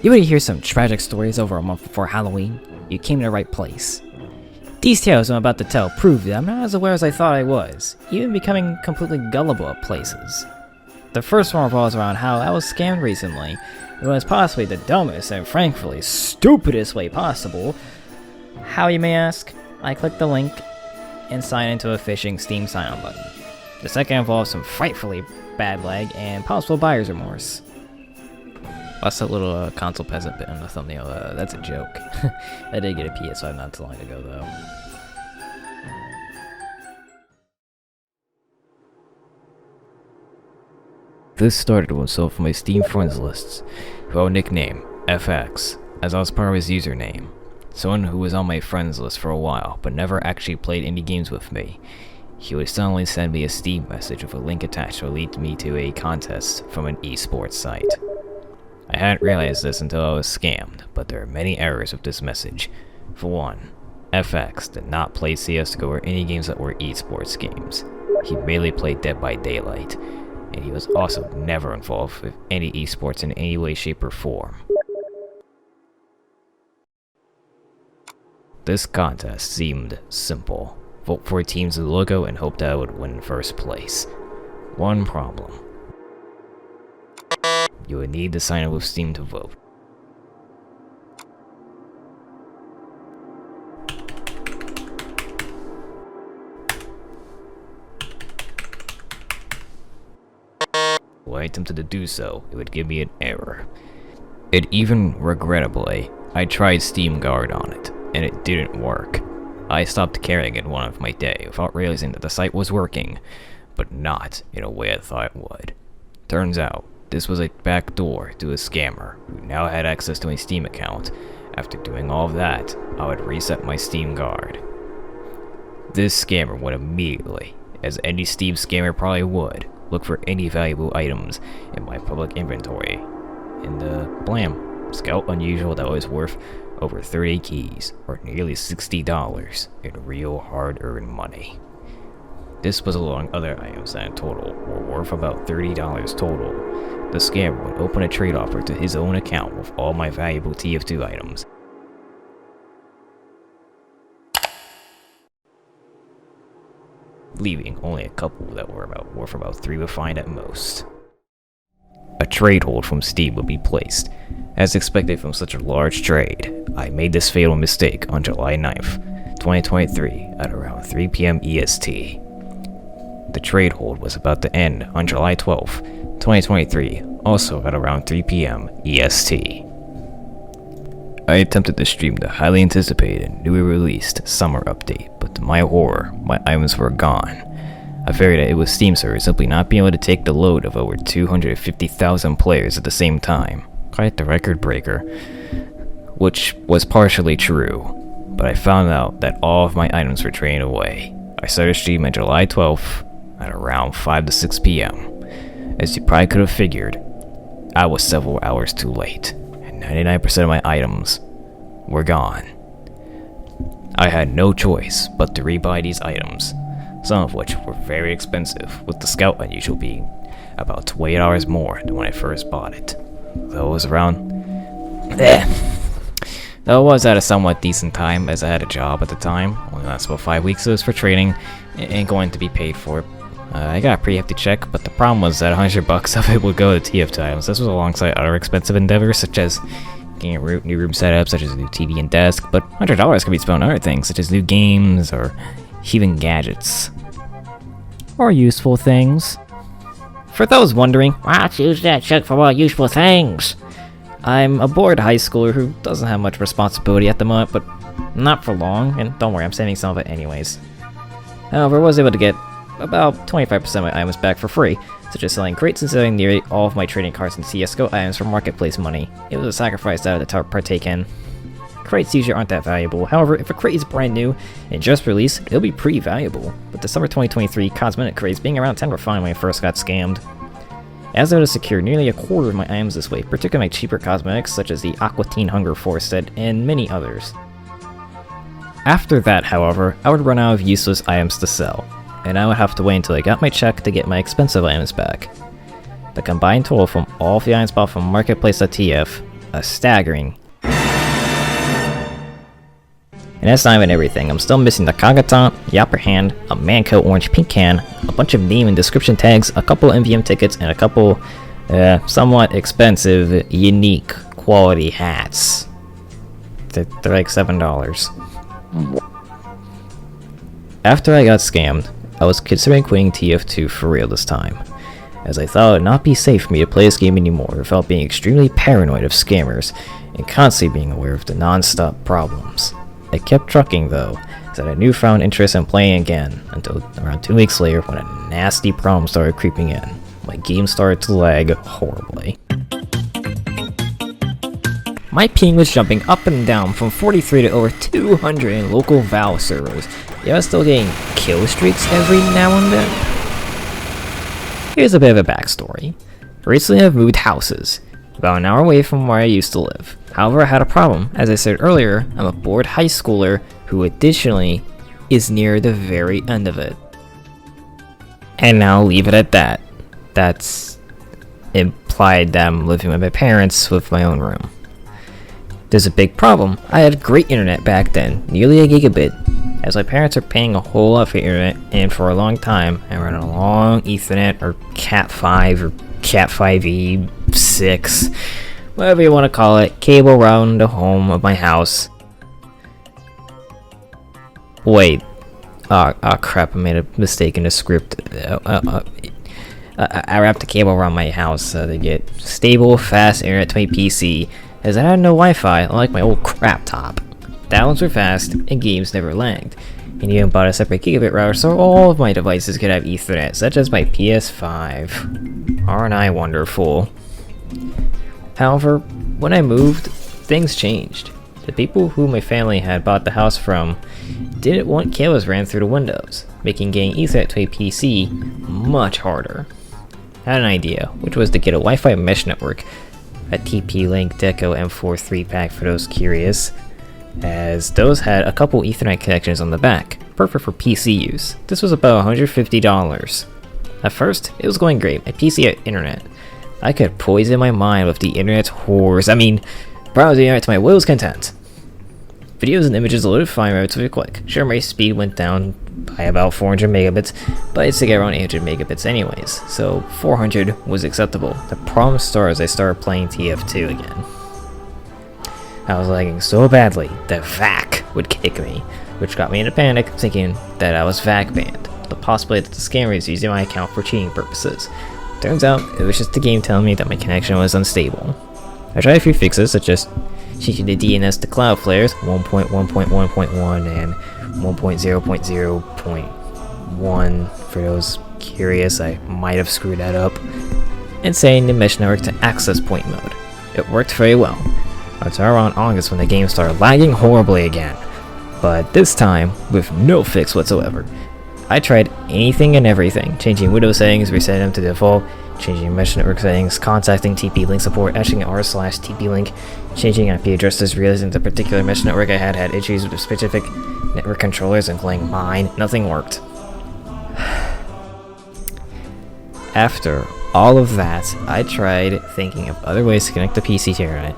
You want to hear some tragic stories over a month before Halloween? You came to the right place. These tales I'm about to tell prove that I'm not as aware as I thought I was, even becoming completely gullible at places. The first one revolves around how I was scammed recently. It was possibly the dumbest and frankly stupidest way possible. How, you may ask? I clicked the link and signed into a phishing Steam sign-on button. The second involves some frightfully bad lag and possible buyer's remorse. What's that little console peasant bit on the thumbnail? That's a joke. I did get a PS5 not too long ago, though. This started with some of my Steam friends lists, who I would nickname FX, as I was part of his username. Someone who was on my friends list for a while, but never actually played any games with me. He would suddenly send me a Steam message with a link attached to lead me to a contest from an esports site. I hadn't realized this until I was scammed, but there are many errors with this message. For one, FX did not play CSGO or any games that were esports games. He mainly played Dead by Daylight, and he was also never involved with any esports in any way, shape, or form. This contest seemed simple. Vote for a team's logo and hope that I would win first place. One problem. You would need to sign up with Steam to vote. When I attempted to do so, it would give me an error. Regrettably, I tried Steam Guard on it, and it didn't work. I stopped carrying it one of my day without realizing that the site was working, but not in a way I thought it would. Turns out, this was a backdoor to a scammer who now had access to my Steam account. After doing all of that, I would reset my Steam Guard. This scammer would immediately, as any Steam scammer probably would, look for any valuable items in my public inventory. And blam, Scout Unusual that was worth over 30 keys, or nearly $60 in real hard-earned money. This was along other items that in total were worth about $30 total. The scammer would open a trade offer to his own account with all my valuable TF2 items. Leaving only a couple that were worth about 3 refined at most. A trade hold from Steam would be placed. As expected from such a large trade, I made this fatal mistake on July 9th, 2023 at around 3 PM EST. The trade hold was about to end on July 12th, 2023, also at around 3 PM EST. I attempted to stream the highly anticipated, newly released summer update, but to my horror, my items were gone. I figured that it was Steam servers simply not being able to take the load of over 250,000 players at the same time. Quite the record breaker. Which was partially true, but I found out that all of my items were drained away. I started streaming July 12th at around 5 to 6 PM. As you probably could have figured, I was several hours too late, and 99% of my items were gone. I had no choice but to rebuy these items, some of which were very expensive, with the Scout Unusual being about $20 more than when I first bought it. Though it was Though it was at a somewhat decent time, as I had a job at the time, only lasted about 5 weeks, so it was for training, and going to be paid for it. I got a pretty hefty check, but the problem was that $100 of it would go to TF2 items. This was alongside other expensive endeavors, such as getting a new room setup, such as a new TV and desk, but $100 could be spent on other things, such as new games, or even gadgets. Or useful things. For those wondering, why choose that check for all useful things? I'm a bored high schooler who doesn't have much responsibility at the moment, but not for long, and don't worry, I'm saving some of it anyways. However, I was able to get about 25% of my items back for free, such as selling crates and selling nearly all of my trading cards and CSGO items for marketplace money. It was a sacrifice that I had to partake in. Crates usually aren't that valuable, however, if a crate is brand new and just released, it'll be pretty valuable, with the summer 2023 cosmetic crates being around 10 were fine when I first got scammed. As I was to secure nearly a quarter of my items this way, particularly my cheaper cosmetics such as the Aqua Teen Hunger Force set and many others. After that, however, I would run out of useless items to sell, and I would have to wait until I got my check to get my expensive items back. The combined total from all of the items bought from marketplace.tf, a staggering. And that's not even everything. I'm still missing the Kagaton, the upper hand, a Manco orange pink can, a bunch of name and description tags, a couple MVM tickets, and a couple somewhat expensive, unique quality hats. They're like $7. After I got scammed, I was considering quitting TF2 for real this time, as I thought it would not be safe for me to play this game anymore without being extremely paranoid of scammers and constantly being aware of the non-stop problems. I kept trucking though, as I had a newfound interest in playing again, until around 2 weeks later when a nasty problem started creeping in. My game started to lag horribly. My ping was jumping up and down from 43 to over 200 in local Valve servers, yet I was still getting kill streaks every now and then. Here's a bit of a backstory. Recently I've moved houses, about an hour away from where I used to live. However, I had a problem. As I said earlier, I'm a bored high schooler who additionally is near the very end of it. And now I'll leave it at that. That's implied that I'm living with my parents with my own room. There's a big problem. I had great internet back then, nearly a gigabit, as my parents are paying a whole lot for internet, and for a long time I ran a long Ethernet or Cat 5 or Cat 5e 6, whatever you want to call it, cable around the home of my house. Wait, oh crap, I made a mistake in the script. I wrapped the cable around my house to get stable, fast internet to my PC, as I had no Wi-Fi, unlike my old crap top. Downloads were fast, and games never lagged. And even bought a separate gigabit router so all of my devices could have Ethernet, such as my PS5. Aren't I wonderful? However, when I moved, things changed. The people who my family had bought the house from didn't want cables ran through the windows, making getting Ethernet to a PC much harder. I had an idea, which was to get a Wi-Fi mesh network, a TP-Link Deco M4 3-pack for those curious, as those had a couple Ethernet connections on the back, perfect for PC use. This was about $150. At first, it was going great. My PC had internet. I could poison my mind with the internet's horrors. Browse the internet to my will's content. Videos and images loaded fine relatively quick. Sure, my speed went down by about 400 megabits, but I used to get around 800 megabits anyways, so 400 was acceptable. The problem started as I started playing TF2 again. I was lagging so badly that VAC would kick me, which got me into panic, thinking that I was VAC banned. The possibility that the scammer was using my account for cheating purposes. Turns out, it was just the game telling me that my connection was unstable. I tried a few fixes, such as changing the DNS to Cloudflare's 1.1.1.1 and 1.0.0.1 for those curious. I might have screwed that up, and setting the mesh network to access point mode. It worked very well, until around August when the game started lagging horribly again, but this time with no fix whatsoever. I tried anything and everything, changing Windows settings, resetting them to default, changing mesh network settings, contacting TP-Link support, adding r/TP-Link, changing IP addresses, realizing the particular mesh network I had issues with specific network controllers, including mine. Nothing worked. After all of that, I tried thinking of other ways to connect the PC to internet,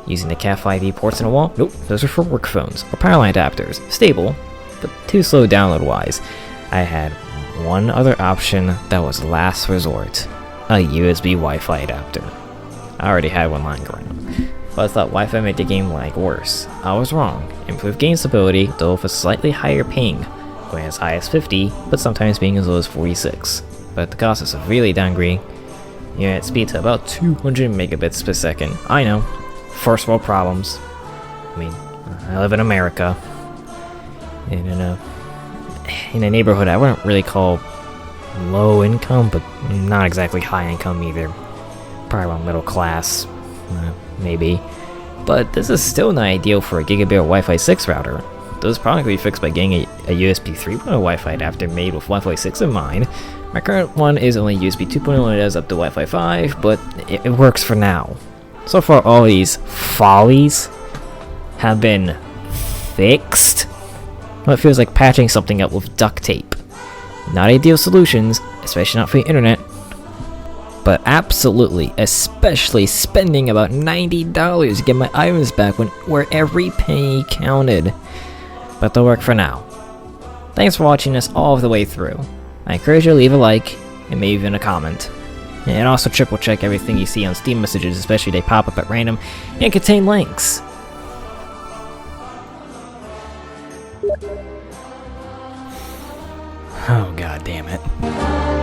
using the Cat 5e ports in a wall. Nope, those are for work phones or powerline adapters. Stable, but too slow download-wise. I had one other option that was last resort, a USB Wi-Fi adapter. I already had one lying around, but I thought Wi-Fi made the game lag worse. I was wrong. Improved game stability, though with a slightly higher ping, going as high as 50, but sometimes being as low as 46. But at the cost of severely downgrading internet speed to about 200 megabits per second. I know, first world problems. I live in America, and in a neighborhood I wouldn't really call low income, but not exactly high income either. Probably around middle class, maybe. But this is still not ideal for a gigabit or Wi-Fi 6 router. Those problems can be fixed by getting a USB 3.0 Wi-Fi adapter made with Wi-Fi 6 in mind. My current one is only USB 2.0 and it has up to Wi-Fi 5, but it works for now. So far, all these follies have been fixed. Well, it feels like patching something up with duct tape. Not ideal solutions, especially not for the internet, but but absolutely, especially spending about $90 to get my items back where every penny counted. But they'll work for now. Thanks for watching us all the way through. I encourage you to leave a like, and maybe even a comment. And also triple check everything you see on Steam messages, especially they pop up at random and contain links. Oh, god damn it.